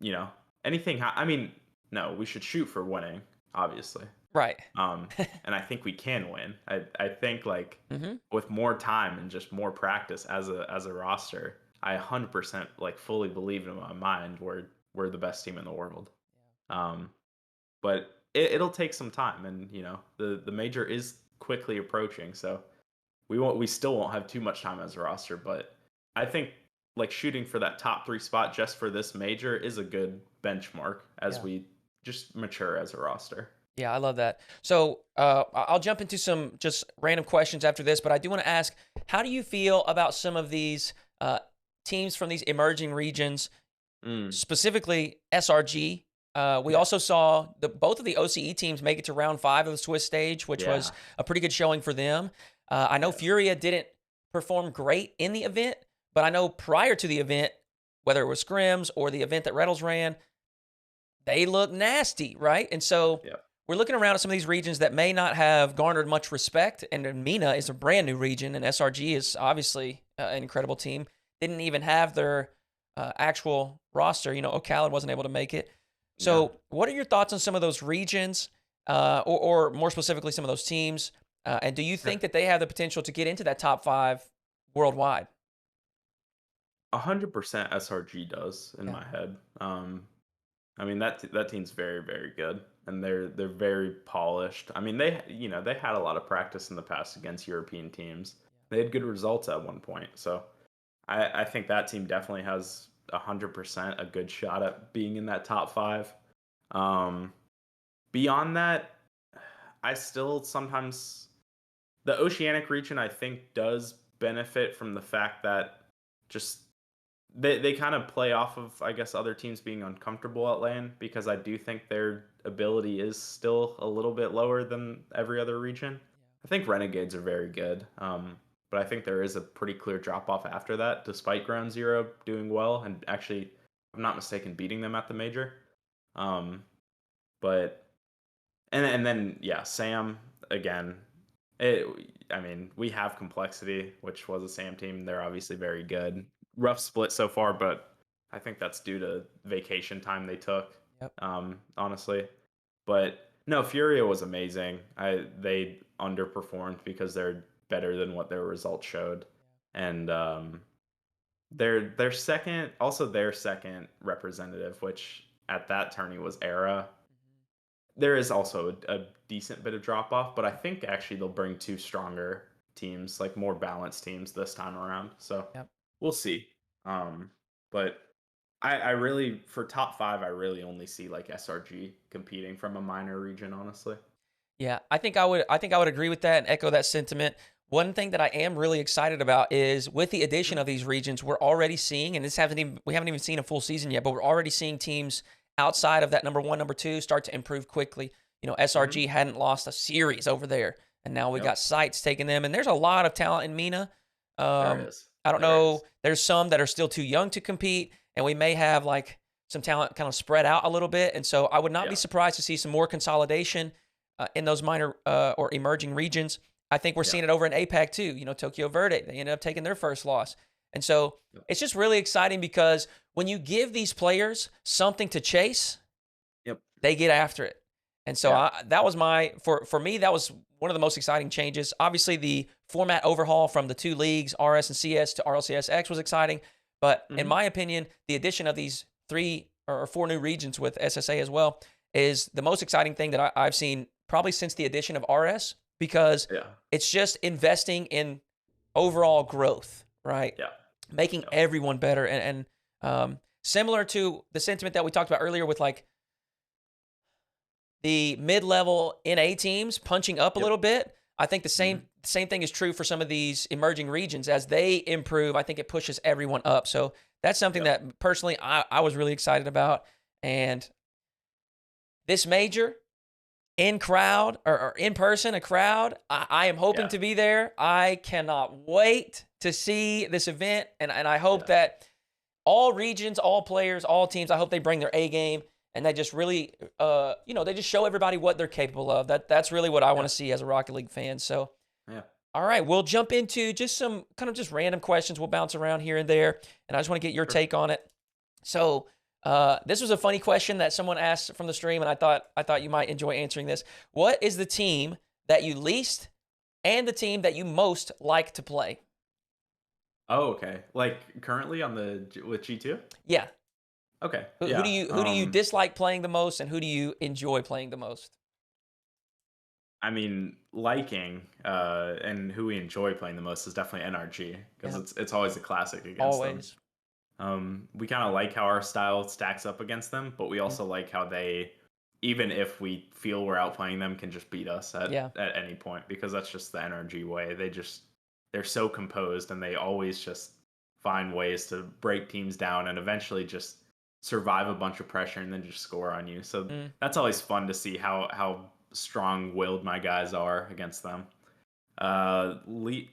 S2: you know anything. I mean, no, we should shoot for winning, obviously.
S1: right.
S2: Um, and I think we can win. I think like
S1: Hmm.
S2: with more time and just more practice as a roster, I 100% like fully believe in my mind we're the best team in the world. Um, but it'll take some time, and the major is quickly approaching, so we still won't have too much time as a roster. But I think like shooting for that top three spot just for this major is a good benchmark as
S1: Yeah.
S2: we just mature as a roster.
S1: Yeah, I love that. So I'll jump into some just random questions after this, but I do want to ask, how do you feel about some of these teams from these emerging regions,
S2: Mm,
S1: specifically SRG? We
S2: yeah.
S1: also saw both of the OCE teams make it to round 5 of the Swiss stage, which was
S2: Yeah.
S1: a pretty good showing for them. I know
S2: Yeah.
S1: Furia didn't perform great in the event, but I know prior to the event, whether it was scrims or the event that Rettles ran, they look nasty, right? And so
S2: Yeah.
S1: we're looking around at some of these regions that may not have garnered much respect. And MENA is a brand new region, and SRG is obviously an incredible team. Didn't even have their actual roster. Ocalad wasn't able to make it.
S2: Yeah.
S1: So, what are your thoughts on some of those regions, or more specifically, some of those teams? And do you
S2: Yeah.
S1: think that they have the potential to get into that top 5 worldwide?
S2: 100% SRG does in
S1: Yeah.
S2: my head. I mean that team's very very good, and they're very polished. I mean they had a lot of practice in the past against European teams. They had good results at one point, so I think that team definitely has 100% a good shot at being in that top five. Um, Beyond that, I still sometimes the Oceanic region I think does benefit from the fact that just they kind of play off of, I guess, other teams being uncomfortable at LAN, because I do think their ability is still a little bit lower than every other region. I think Renegades are very good. but I think there is a pretty clear drop off after that, despite Ground Zero doing well and actually, if I'm not mistaken, beating them at the major. Um, but and then yeah, Sam again. It, I mean, we have complexity, which was a Sam team. They're obviously very good. Rough split so far, but I think that's due to vacation time they took.
S1: Yep.
S2: Honestly, but no, Furia was amazing. They underperformed because they're better than what their results showed, and their second representative, which at that tourney was Era. There is also a decent bit of drop off, but I think actually they'll bring two stronger teams, like more balanced teams this time around. So
S1: Yep.
S2: we'll see. But I really, for top five, I really only see like SRG competing from a minor region, honestly.
S1: Yeah, I think I would agree with that and echo that sentiment. One thing that I am really excited about is with the addition of these regions, we're already seeing, and we haven't even seen a full season yet, but we're already seeing teams outside of that number one, number two start to improve quickly. You know,
S2: Mm-hmm.
S1: SRG hadn't lost a series over there, and now we got
S2: Yep,
S1: Sights taking them, and there's a lot of talent in MENA.
S2: there
S1: Um,
S2: is.
S1: I don't
S2: There is.
S1: know. There's some that are still too young to compete, and we may have like some talent kind of spread out a little bit, and so I would not be
S2: Yeah,
S1: surprised to see some more consolidation in those minor or emerging regions. I think we're
S2: yeah,
S1: seeing it over in APAC too. You know, Tokyo Verde, they ended up taking their first loss. And so
S2: yep,
S1: it's just really exciting because when you give these players something to chase,
S2: yep,
S1: they get after it. And so
S2: yeah.
S1: that was for me, that was one of the most exciting changes. Obviously, the format overhaul from the two leagues, RS and CS to RLCS X was exciting. But in
S2: Mm-hmm.
S1: my opinion, the addition of these three or four new regions with SSA as well is the most exciting thing that I've seen probably since the addition of RS because
S2: Yeah,
S1: it's just investing in overall growth, right?
S2: yeah,
S1: Making
S2: yeah,
S1: everyone better. And similar to the sentiment that we talked about earlier with like the mid-level NA teams punching up a
S2: yep.
S1: little bit. I think the
S2: Mm-hmm.
S1: same thing is true for some of these emerging regions. As they improve, I think it pushes everyone up. So that's something
S2: Yep.
S1: that personally I was really excited about. And this major in crowd or in person, a crowd, I am hoping
S2: Yeah,
S1: to be there. I cannot wait to see this event. And I hope
S2: yeah,
S1: that all regions, all players, all teams, I hope they bring their A game and they just really, they just show everybody what they're capable of. That's really what I want
S2: yeah,
S1: to see as a Rocket League fan. So,
S2: yeah.
S1: all right, we'll jump into just some kind of just random questions. We'll bounce around here and there, and I just want to get your
S2: Sure.
S1: take on it. So, this was a funny question that someone asked from the stream, and I thought you might enjoy answering this. What is the team that you least and the team that you most like to play?
S2: Oh, okay. Like currently on with G2?
S1: Yeah.
S2: Okay.
S1: Who do
S2: Yeah.
S1: you dislike playing the most, and who do you enjoy playing the most?
S2: I mean, liking and who we enjoy playing the most is definitely NRG because
S1: Yeah,
S2: it's always a classic against them.
S1: always.
S2: We kind of like how our style stacks up against them, but we
S1: Mm,
S2: also like how they, even if we feel we're outplaying them, can just beat us
S1: yeah.
S2: at any point because that's just the NRG way. They're so composed and they always just find ways to break teams down and eventually just survive a bunch of pressure and then just score on you. So
S1: Mm.
S2: that's always fun to see how strong-willed my guys are against them.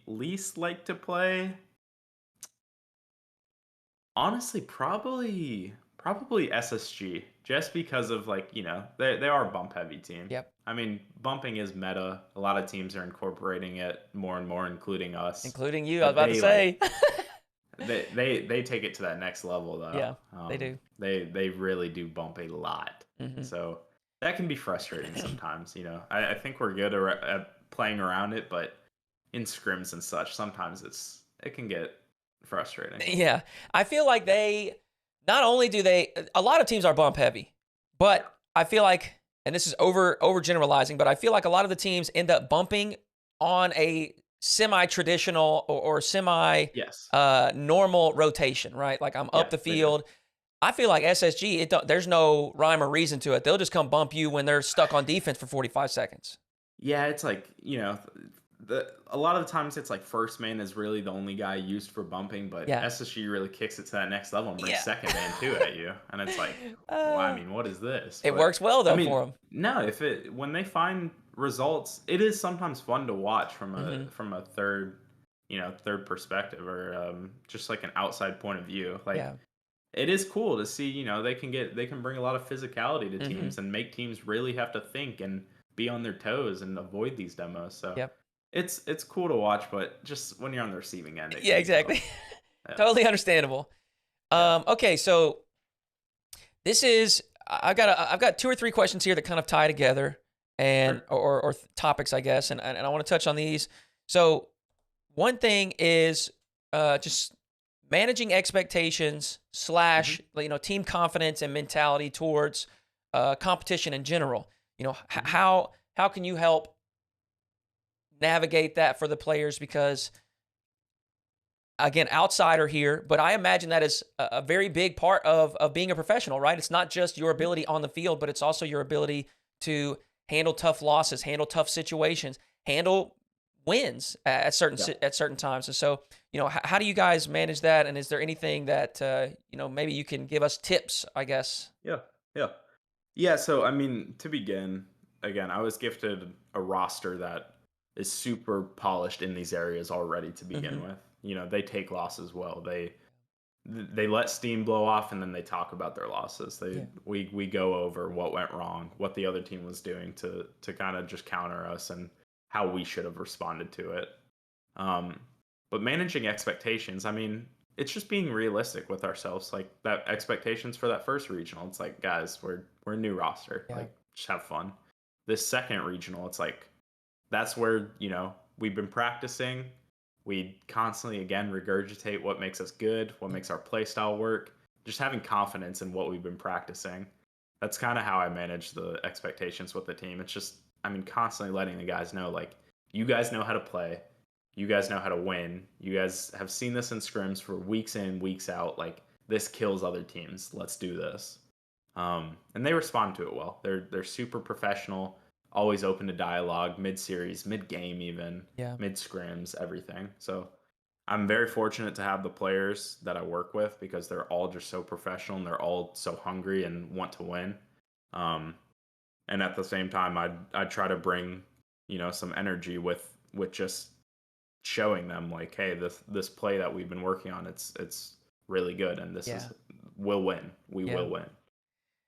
S2: Least like to play, honestly, probably SSG, just because of like they are a bump heavy team.
S1: Yep.
S2: I mean, bumping is meta. A lot of teams are incorporating it more and more, including us.
S1: Including you. I was
S2: But
S1: about to
S2: they like
S1: say.
S2: they take it to that next level though.
S1: Yeah, they do.
S2: They really do bump a lot.
S1: Hmm.
S2: So that can be frustrating sometimes. I think we're good at playing around it, but in scrims and such, sometimes it can get frustrating.
S1: Yeah, I feel like they not only do they a lot of teams are bump heavy,
S2: Yeah.
S1: but I feel like, and this is overgeneralizing, but I feel like a lot of the teams end up bumping on a semi-traditional or semi
S2: Yes.
S1: normal rotation, right? Like I'm up
S2: Yeah,
S1: the
S2: they do.
S1: field. I feel like SSG, there's no rhyme or reason to it. They'll just come bump you when they're stuck on defense for 45 seconds.
S2: Yeah, it's like, a lot of the times it's like first man is really the only guy used for bumping, but
S1: Yeah.
S2: SSG really kicks it to that next level and brings
S1: Yeah.
S2: second man too at you. And it's like, well, I
S1: Uh,
S2: mean, what is this?
S1: it
S2: But
S1: works well
S2: I
S1: though
S2: mean,
S1: for them.
S2: no, when they find results, it is sometimes fun to watch
S1: Hmm.
S2: from a third, third perspective or just like an outside point of view. Like
S1: Yeah.
S2: it is cool to see, they can bring a lot of physicality to
S1: Mm-hmm.
S2: teams and make teams really have to think and be on their toes and avoid these demos. So
S1: Yep.
S2: it's cool to watch, but just when you're on the receiving end, it
S1: Yeah,
S2: can be tough.
S1: exactly.
S2: Yeah.
S1: Totally understandable.
S2: Yeah.
S1: Okay, so this is I've got two or three questions here that kind of tie together and
S2: Sure.
S1: or topics, I guess, and I want to touch on these. So one thing is just managing expectations slash
S2: Hmm.
S1: team confidence and mentality towards competition in general.
S2: Hmm.
S1: How can you help navigate that for the players? Because again, outsider here, but I imagine that is a very big part of being a professional, right? It's not just your ability on the field, but it's also your ability to handle tough losses, handle tough situations, handle wins at
S2: Yeah.
S1: certain times. And so, how do you guys manage that? And is there anything that maybe you can give us tips? I guess.
S2: Yeah. Yeah. Yeah, so I mean, to begin, again, I was gifted a roster that is super polished in these areas already to begin
S1: Hmm.
S2: with. They take losses well. They let steam blow off and then they talk about their losses.
S1: Yeah.
S2: We go over what went wrong, what the other team was doing to kind of just counter us and how we should have responded to it. Um, but managing expectations, I mean, it's just being realistic with ourselves. Like that expectations for that first regional, it's like, guys, we're a new roster.
S1: Yeah.
S2: Like, just have fun. This second regional, it's like that's where we've been practicing. We constantly again regurgitate what makes us good, what makes our play style work. Just having confidence in what we've been practicing. That's kind of how I manage the expectations with the team. It's just, I mean, constantly letting the guys know, like, you guys know how to play. You guys know how to win. You guys have seen this in scrims for weeks in, weeks out. Like, this kills other teams. Let's do this. And they respond to it well. They're super professional, always open to dialogue, mid series, mid game, even
S1: Yeah.
S2: mid scrims, everything. So I'm very fortunate to have the players that I work with because they're all just so professional and they're all so hungry and want to win. Um, and at the same time, I try to bring some energy with just showing them like, hey, this play that we've been working on, it's really good, and this
S1: Yeah.
S2: is will win. We
S1: Yeah.
S2: will win.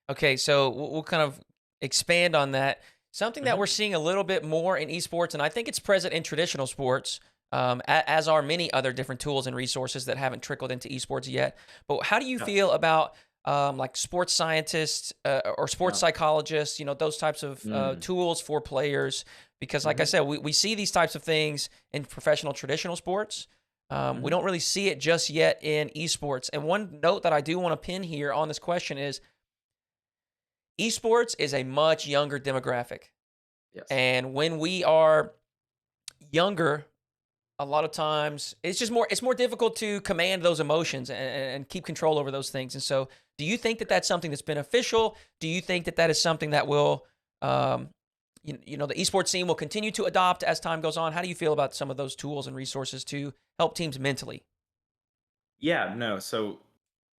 S1: Okay, so we'll kind of expand on that. Something that we're
S2: Hmm.
S1: seeing a little bit more in esports, and I think it's present in traditional sports, as are many other different tools and resources that haven't trickled into esports yet. But how do you
S2: Yeah.
S1: feel about like sports scientists or sports
S2: Yeah.
S1: psychologists, those types of
S2: Mm.
S1: tools for players? Because, like I
S2: Hmm.
S1: said, we see these types of things in professional traditional sports. We
S2: Hmm.
S1: don't really see it just yet in esports. And one note that I do want to pin here on this question is esports is a much younger demographic.
S2: Yes.
S1: And when we are younger, a lot of times it's more difficult to command those emotions and keep control over those things. And so, do you think that that's something that's beneficial? Do you think that that is something that will, um, the esports scene will continue to adopt as time goes on? How do you feel about some of those tools and resources to help teams mentally?
S2: Yeah. No. So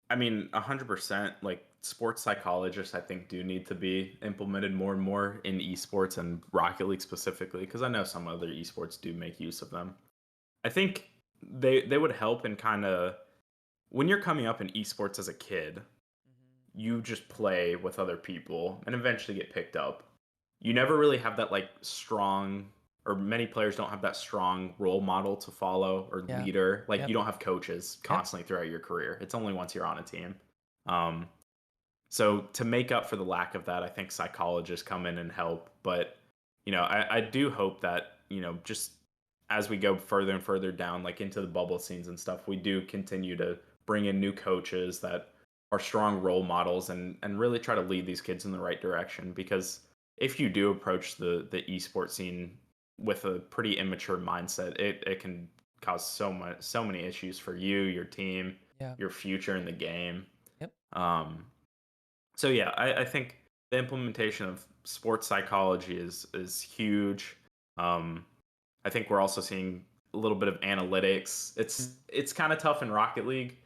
S2: I mean, 100%. Like sports psychologists, I think do need to be implemented more and more in esports and Rocket League specifically, because I know some other esports do make use of them. I think they would help in kind of when you're coming up in esports as a kid, you just play with other people and eventually get picked up. You never really have that like strong, or many players don't have that strong role model to follow or
S1: Yeah.
S2: leader. Like
S1: Yep.
S2: you don't have coaches
S1: Yep.
S2: constantly throughout your career. It's only once you're on a team. Um, so to make up for the lack of that, I think psychologists come in and help. But I do hope that just as we go further and further down, like into the bubble scenes and stuff, we do continue to bring in new coaches that are strong role models and really try to lead these kids in the right direction. Because if you do approach the esports scene with a pretty immature mindset, it can cause so many issues for you, your team,
S1: Yeah.
S2: your future in the game.
S1: Yep.
S2: Um, so yeah, I think the implementation of sports psychology is huge. Um, I think we're also seeing a little bit of analytics. It's kind of tough in Rocket League.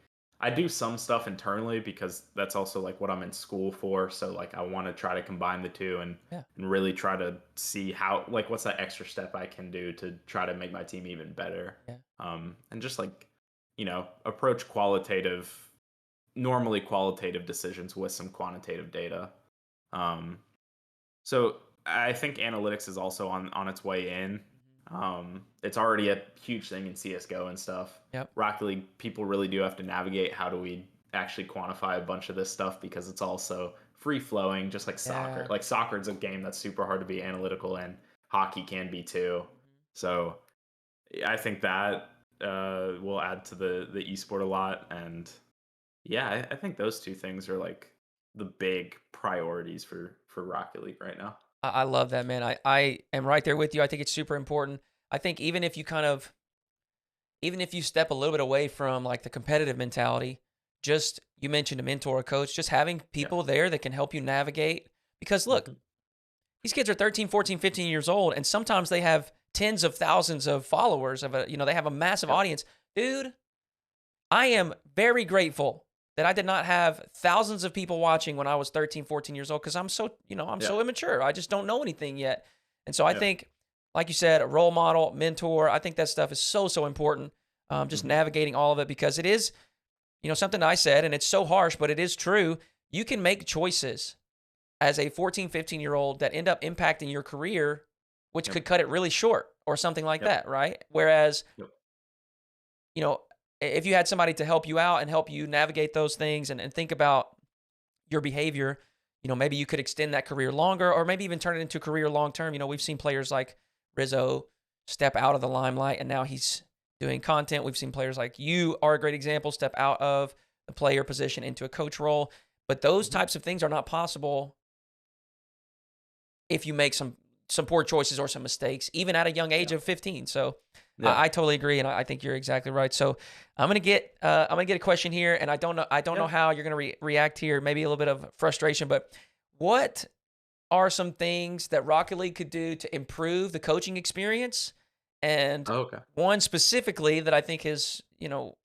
S2: I do some stuff internally because that's also like what I'm in school for. So like I want to try to combine the two
S1: Yeah.
S2: and really try to see how like what's that extra step I can do to try to make my team even better.
S1: Yeah.
S2: And just like, approach normally qualitative decisions with some quantitative data. Um, so I think analytics is also on its way in. It's already a huge thing in CS:GO and stuff.
S1: Yep.
S2: Rocket League, people really do have to navigate how do we actually quantify a bunch of this stuff because it's also free flowing, just like soccer.
S1: Yeah.
S2: Like soccer is a game that's super hard to be analytical, and hockey can be too. So I think that will add to the esport a lot, and yeah, I think those two things are like the big priorities for Rocket League right now.
S1: I love that, man. I am right there with you. I think it's super important. I think even if you step a little bit away from like the competitive mentality, just you mentioned a mentor, a coach, just having
S2: Yeah.
S1: people there that can help you navigate. Because look,
S2: hmm
S1: these kids are 13, 14, 15 years old, and sometimes they have tens of thousands of followers they have a massive
S2: Yep.
S1: audience. Dude, I am very grateful that I did not have thousands of people watching when I was 13, 14 years old because I'm
S2: Yeah.
S1: so immature. I just don't know anything yet. And so I
S2: Yeah.
S1: think, like you said, a role model, mentor, I think that stuff is so, so important. Just
S2: hmm
S1: navigating all of it because it is, something I said, and it's so harsh, but it is true. You can make choices as a 14, 15-year-old that end up impacting your career, which
S2: Yep.
S1: could cut it really short or something like
S2: Yep.
S1: that, right? Whereas
S2: Yep.
S1: you know, if you had somebody to help you out and help you navigate those things and think about your behavior, maybe you could extend that career longer or maybe even turn it into a career long term. We've seen players like Rizzo step out of the limelight and now he's doing content. We've seen players like you are a great example, step out of the player position into a coach role. But those
S2: hmm
S1: types of things are not possible if you make some poor choices or some mistakes, even at a young age
S2: Yeah.
S1: of 15. So
S2: Yeah.
S1: I totally agree, and I think you're exactly right. So I'm gonna get a question here, and I don't know
S2: Yeah.
S1: how you're gonna react here. Maybe a little bit of frustration, but what are some things that Rocket League could do to improve the coaching experience? And
S2: Oh, okay.
S1: one specifically that I think is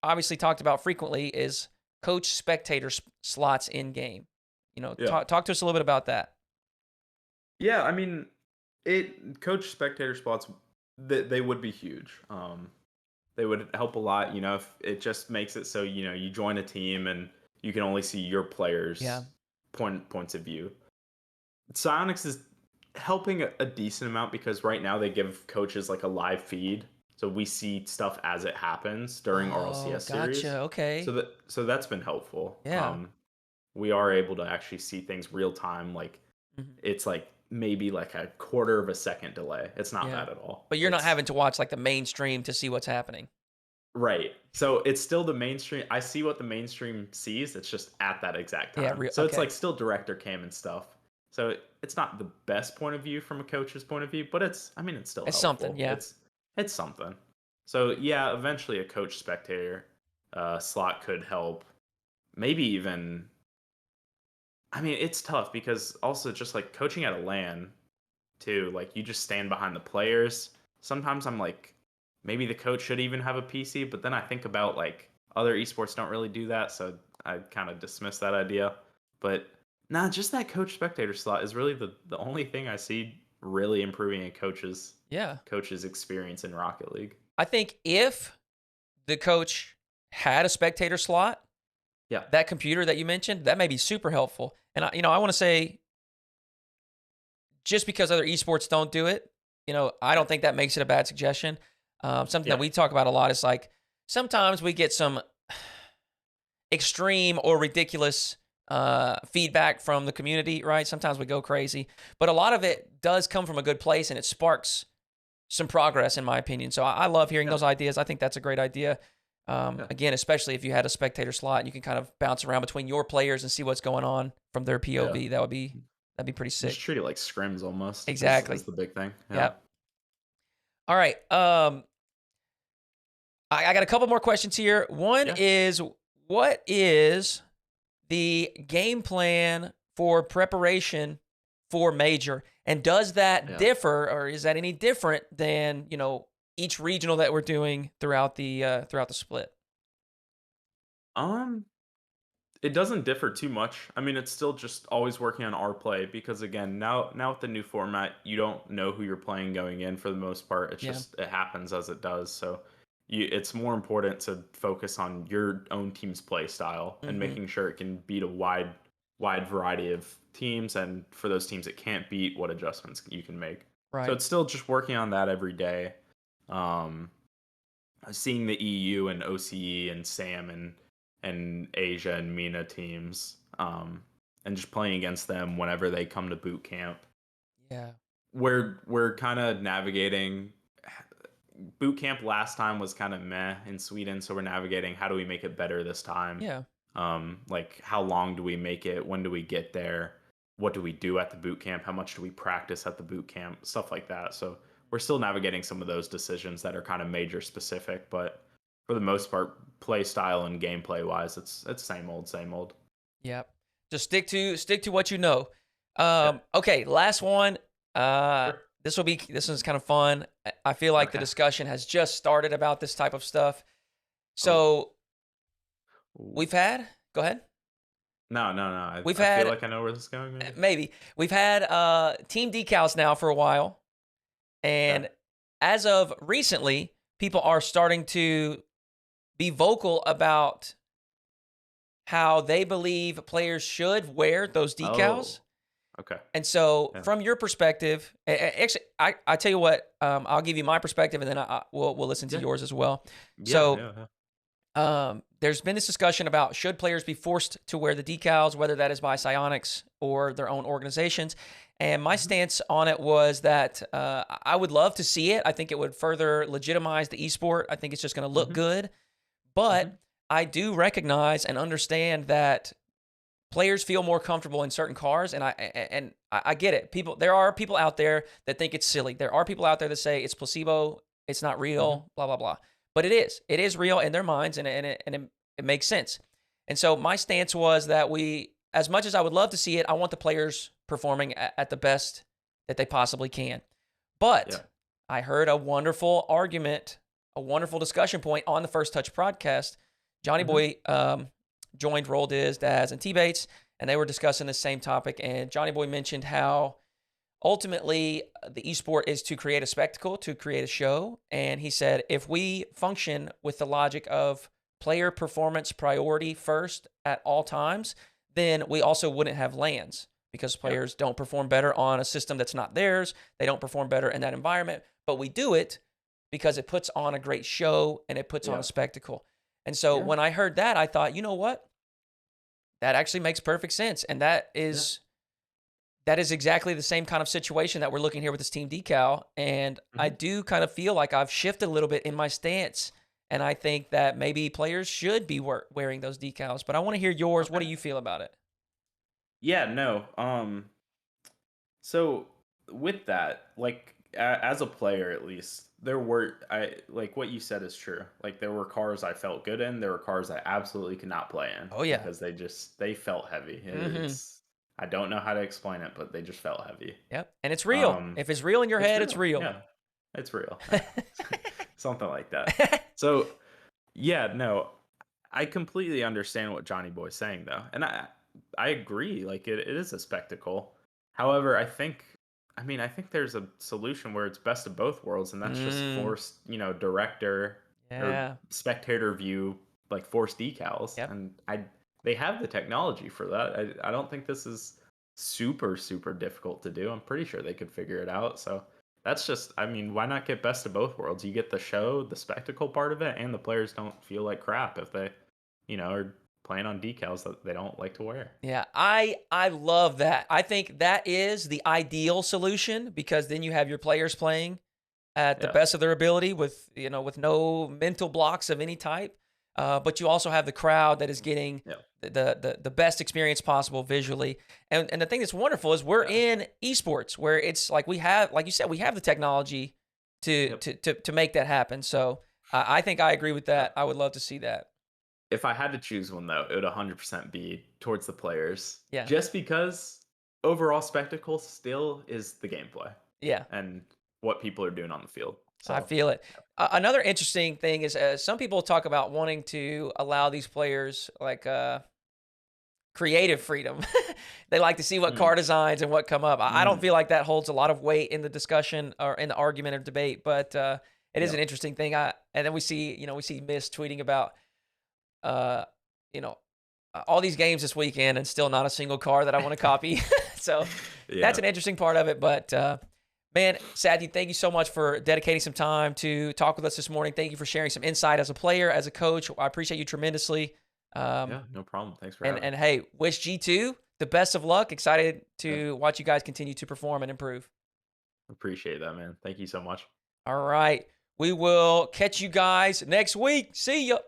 S1: obviously talked about frequently is coach spectator slots in game.
S2: Yeah.
S1: Talk to us a little bit about that.
S2: Yeah. I mean, it coach spectator spots they would be huge. They would help a lot. If it just makes it so you join a team and you can only see your
S1: Yeah.
S2: players' points of view. Psionics is helping a decent amount because right now they give coaches like a live feed, so we see stuff as it happens during
S1: Oh,
S2: RLCS series.
S1: gotcha. Okay.
S2: So that's been helpful.
S1: Yeah.
S2: We are able to actually see things real time. Like
S1: Mhm.
S2: it's like maybe like a quarter of a second delay. It's not
S1: Yeah.
S2: bad at all.
S1: But you're not
S2: It's
S1: having to watch like the mainstream to see what's happening.
S2: right. So it's still the mainstream. I see what the mainstream sees. It's just at that exact
S1: Yeah.
S2: time. So it's
S1: Okay.
S2: like still director cam and stuff. So it's not the best point of view from a coach's point of view, but I mean, it's still
S1: It's something.
S2: helpful.
S1: Yeah.
S2: It's something. So yeah, eventually a coach spectator slot could help. Maybe even. I mean, it's tough because also just like coaching at a LAN too, like you just stand behind the players. Sometimes I'm like, maybe the coach should even have a PC, but then I think about like other esports don't really do that, so I kind of dismiss that idea. But nah, just that coach spectator slot is really the only thing I see really improving a
S1: Yeah.
S2: coach's experience in Rocket League.
S1: I think if the coach had a spectator slot,
S2: Yeah.
S1: that computer that you mentioned, that may be super helpful. And I want to say, just because other esports don't do it, I
S2: Yeah.
S1: don't think that makes it a bad suggestion. Something that
S2: Yeah.
S1: we talk about a lot is like sometimes we get some extreme or ridiculous feedback from the community, right? Sometimes we go crazy, but a lot of it does come from a good place and it sparks some progress, in my opinion. So I love hearing
S2: Yeah.
S1: those ideas. I think that's a great idea.
S2: Yeah.
S1: Again, especially if you had a spectator slot and you can kind of bounce around between your players and see what's going on from their
S2: Yeah.
S1: POV. That'd be pretty
S2: Just
S1: sick.
S2: treat it like scrims almost is
S1: Exactly.
S2: the big thing. Yeah.
S1: Yep. All right. I got a couple more questions here. One
S2: Yeah.
S1: is, what is the game plan for preparation for major, and does that
S2: Yeah.
S1: differ, or is that any different than each regional that we're doing throughout the split?
S2: Um, it doesn't differ too much. I mean, it's still just always working on our play because again, now with the new format, you don't know who you're playing going in for the most part. It's
S1: Yeah.
S2: just it happens as it does. So it's more important to focus on your own team's play style and
S1: Hmm.
S2: making sure it can beat a wide variety of teams, and for those teams it can't beat, what adjustments you can make. So
S1: Right.
S2: it's still just working on that every day. Um, Seeing the EU and OCE and SAM and Asia and MENA teams, and just playing against them whenever they come to boot camp.
S1: Yeah.
S2: We're kind of navigating. Boot camp last time was kind of meh in Sweden, so we're navigating how do we make it better this time.
S1: Yeah.
S2: Like how long do we make it? When do we get there? What do we do at the boot camp? How much do we practice at the boot camp? Stuff like that. So we're still navigating some of those decisions that are kind of major specific, but for the most part, play style and gameplay wise, it's same old, same old.
S1: Yep. Just stick to what you know.
S2: Yeah.
S1: Okay, last one.
S2: Sure.
S1: This one's kind of fun. I feel like the
S2: Okay.
S1: discussion has just started about this type of stuff.
S2: Oh.
S1: So
S2: Ooh.
S1: we've had. Go ahead.
S2: No, no, no.
S1: We've
S2: I feel
S1: had
S2: like I know where this is going. Maybe.
S1: maybe we've had team decals now for a while,
S2: Okay.
S1: and as of recently, people are starting to be vocal about how they believe players should wear those decals.
S2: Oh. Okay.
S1: And so,
S2: Yeah.
S1: from your perspective, actually, I tell you what, I'll give you my perspective, and then we'll listen to
S2: Yeah.
S1: yours as well.
S2: Yeah.
S1: So,
S2: Yeah. Yeah.
S1: there's been this discussion about should players be forced to wear the decals, whether that is by Psionics or their own organizations. And my
S2: Mhm.
S1: stance on it was that I would love to see it. I think it would further legitimize the esport. I think it's just going to look
S2: Mhm.
S1: good. But
S2: Mhm.
S1: I do recognize and understand that players feel more comfortable in certain cars, and I get it. There are people out there that think it's silly. There are people out there that say it's placebo, it's not
S2: Mhm.
S1: real, blah blah blah. But it is real in their minds, and it makes sense. And so my stance was that as much as I would love to see it, I want the players performing at the best that they possibly can.
S2: Yeah.
S1: But I heard a wonderful argument, a wonderful discussion point on the First Touch podcast. Johnny
S2: Mhm.
S1: Boy joined Roll Diz, Daz, and T Bates, and they were discussing the same topic. And Johnny Boy mentioned how ultimately the esport is to create a spectacle, to create a show. And he said, if we function with the logic of player performance priority first at all times, then we also wouldn't have lands because
S2: Yep.
S1: players don't perform better on a system that's not theirs. They don't perform better in that environment, but we do it because it puts on a great show and it puts on a
S2: Yeah.
S1: spectacle. And so
S2: Yeah.
S1: when I heard that, I thought, you know what? That actually makes perfect sense. And
S2: Yeah.
S1: that is exactly the same kind of situation that we're looking here with this team decal. And I
S2: Mhm.
S1: do kind of feel like I've shifted a little bit in my stance. And I think that maybe players should be wearing those decals. But I want to hear yours. What
S2: Okay.
S1: do you feel about it?
S2: Yeah. No. So with that, like as a player, at least there were I like what you said is true. Like there were cars I felt good in. There were cars I absolutely could not play in
S1: Oh, yeah.
S2: because they felt heavy.
S1: Hmm.
S2: It's I don't know how to explain it, but they just felt heavy.
S1: Yep. And it's real.
S2: Um,
S1: If it's real in your
S2: it's
S1: head, it's
S2: real.
S1: real.
S2: Yeah, it's real. Yeah. Something like that. So yeah, no, I completely understand what Johnny Boy's saying though, and I agree. Like it is a spectacle. However, I think there's a solution where it's best of both worlds, and that's just
S1: Mm,
S2: forced, director or
S1: yeah.
S2: spectator view, like forced decals,
S1: Yep.
S2: and they have the technology for that. I don't think this is super difficult to do. I'm pretty sure they could figure it out. So that's just, I mean, why not get best of both worlds? You get the show, the spectacle part of it, and the players don't feel like crap if they, are playing on decals that they don't like to wear.
S1: Yeah, I love that. I think that is the ideal solution because then you have your players playing at the
S2: Yeah.
S1: best of their ability with with no mental blocks of any type. But you also have the crowd that is getting
S2: Yeah.
S1: the best experience possible visually. And the thing that's wonderful is we're
S2: Yeah.
S1: in esports where it's like we have, like you said, we have the technology
S2: Yep.
S1: to make that happen. So I think I agree with
S2: Yeah.
S1: that. I would love to see that.
S2: If I had to choose one though, it would 100% be towards the players,
S1: Yeah,
S2: just because overall spectacle still is the gameplay
S1: yeah.
S2: and what people are doing on the field.
S1: I
S2: So
S1: feel it. Another interesting thing is some people talk about wanting to allow these players like creative freedom. They like to see what
S2: mm,
S1: car designs and what come up. I don't
S2: mm,
S1: feel like that holds a lot of weight in the discussion or in the argument or debate, but it is an
S2: yep.
S1: interesting thing. And then we see, we see Miss tweeting about, uh, you know, all these games this weekend and still not a single car that I want to copy. So that's
S2: Yeah.
S1: an interesting part of it. But man, Satthew, thank you so much for dedicating some time to talk with us this morning. Thank you for sharing some insight as a player, as a coach. I appreciate you tremendously.
S2: Yeah, no problem. Thanks for
S1: And
S2: having me.
S1: hey, wish G2 the best of luck. Excited
S2: Yeah,
S1: to watch you guys continue to perform and improve.
S2: appreciate that, man. Thank you so much.
S1: All right. We will catch you guys next week. See ya.